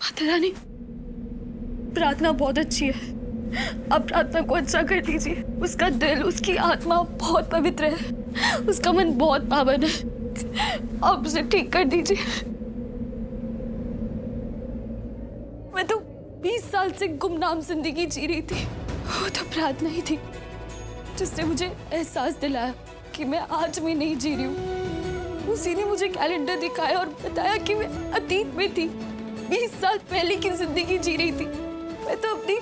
माता रानी, प्रार्थना बहुत अच्छी है। अब प्रार्थना को अच्छा कर दीजिए। उसका दिल, उसकी आत्मा बहुत पवित्र है, उसका मन बहुत पावन है। आप उसे ठीक कर दीजिए। मैं तो 20 साल से गुमनाम जिंदगी जी रही थी। वो तो प्रार्थना ही थी जिसने मुझे एहसास दिलाया कि मैं आज में नहीं जी रही हूँ। उसी ने मुझे कैलेंडर दिखाया और बताया कि मैं अतीत में थी, 20 साल पहले की जिंदगी जी रही थी। मैं तो अपनी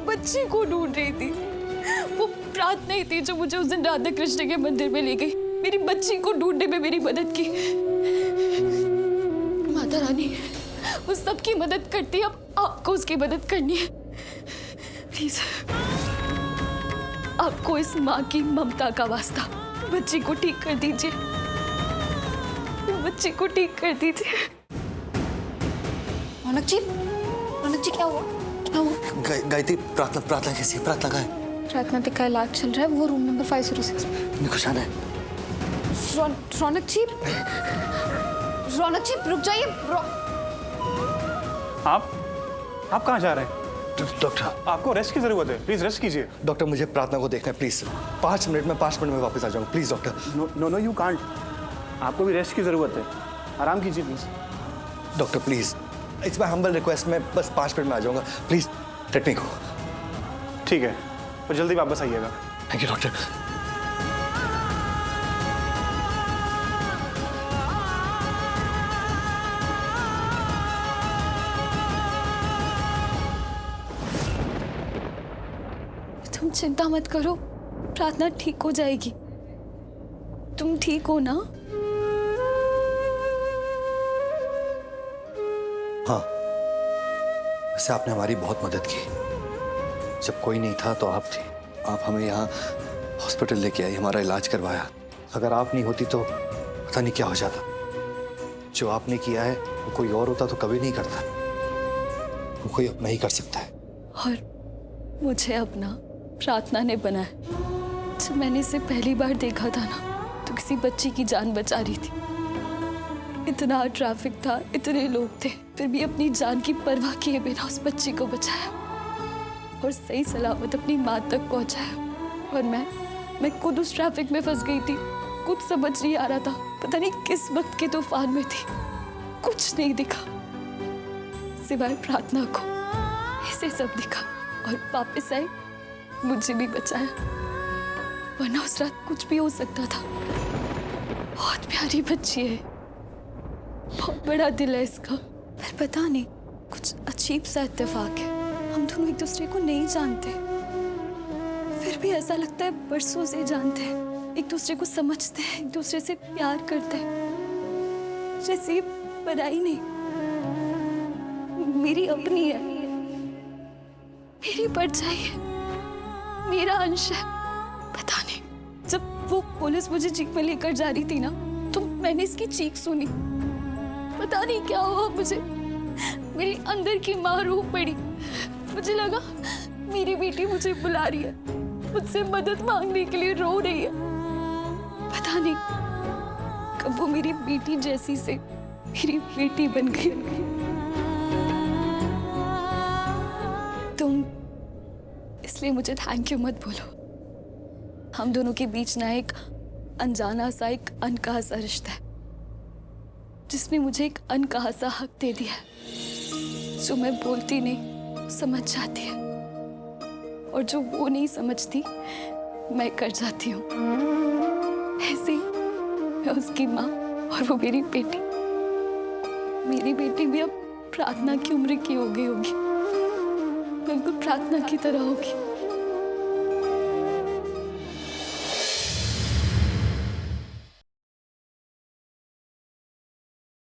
बच्ची को ढूंढ रही थी। वो प्रार्थना ही थी जो मुझे उस दिन राधा कृष्ण के मंदिर में ले गई, मेरी बच्ची को ढूंढने में मेरी मदद की। माता रानी, वो सबकी मदद करती है, अब आपको उसकी मदद करनी है। प्लीज, आपको इस माँ की ममता का वास्ता, बच्ची को ठीक कर दीजिए। बच्ची को ठीक कर दीजिए। रौनक जी क्या हुआ? क्या हुआ? गायत्री, प्रार्थना कैसी है? प्रार्थना कहाँ है? प्रार्थना का इलाज चल रहा है, वो रूम नंबर 506 में। मेरे को जाना है। रौनक जी रुक जाइए। आप कहाँ जा रहे हैं? डॉक्टर, आपको रेस्ट की जरूरत है, प्लीज रेस्ट कीजिए। डॉक्टर मुझे प्रार्थना को देखना है, प्लीज। 5 मिनट में वापस आ जाऊंगा, please doctor. No you can't. आपको भी रेस्ट की जरूरत है, आराम कीजिए please. Doctor please, it's my humble request, मैं बस 5 मिनट में आ जाऊंगा, प्लीज लेट मी गो। ठीक है, तो जल्दी वापस आइएगा। Thank you doctor. तुम चिंता मत करो, प्रार्थना ठीक हो जाएगी। तुम ठीक हो ना? हाँ, वैसे आपने हमारी बहुत मदद की। जब कोई नहीं था तो आप थी। आप हमें यहाँ हॉस्पिटल लेके आई, हमारा इलाज करवाया। अगर आप नहीं होती तो पता नहीं क्या हो जाता। जो आपने किया है वो कोई और होता तो कभी नहीं करता। वो कोई अपना ही कर सकता है। और मुझे अपना प्रार्थना ने बनाया। जब मैंने इसे पहली बार देखा था ना, तो किसी बच्ची की जान बचा रही थी। इतना ट्रैफिक था, इतने लोग थे, फिर भी अपनी जान की परवाह किए बिना उस बच्ची को बचाया और सही सलामत अपनी माँ तक पहुंचाया। और मैं खुद उस ट्रैफिक में फंस गई थी। कुछ समझ नहीं आ रहा था, पता नहीं किस वक्त के तूफान में थी। कुछ नहीं दिखा सिवाय प्रार्थना को। इसे सब दिखा और वापस आई, मुझे भी बचाया। वरना उस रात कुछ भी हो सकता था। बहुत प्यारी बच्ची है, बहुत बड़ा दिल है इसका। पर पता नहीं, कुछ अजीब सा इत्तेफाक है। हम दोनों एक दूसरे को नहीं जानते, फिर भी ऐसा लगता है बरसों से जानते हैं, एक दूसरे को समझते हैं, एक दूसरे से प्यार करते हैं। जैसे ये पराई नहीं, मेरी अपनी है, मेरी परछाई है, मेरा अंश है। पता नहीं, जब वो पुलिस मुझे जीप में लेकर जा रही थी ना, तो मैंने इसकी चीख सुनी। पता नहीं क्या हुआ मुझे, मेरी अंदर की माँ रो पड़ी। मुझे लगा मेरी बेटी मुझे बुला रही है, मुझसे मदद मांगने के लिए रो रही है। पता नहीं कब वो मेरी बेटी जैसी से मेरी बेटी बन गई। तुम इसलिए मुझे थैंक यू मत बोलो। हम दोनों के बीच ना एक अनजाना सा, एक अनकहा सा रिश्ता है, जिसने मुझे एक अनकहा सा हक दे दिया है। जो मैं बोलती नहीं समझ जाती है, और जो वो नहीं समझती मैं कर जाती हूँ। ऐसे ही मैं उसकी माँ और वो मेरी बेटी। मेरी बेटी भी अब प्रार्थना की उम्र की हो गई होगी, बिल्कुल प्रार्थना की तरह होगी।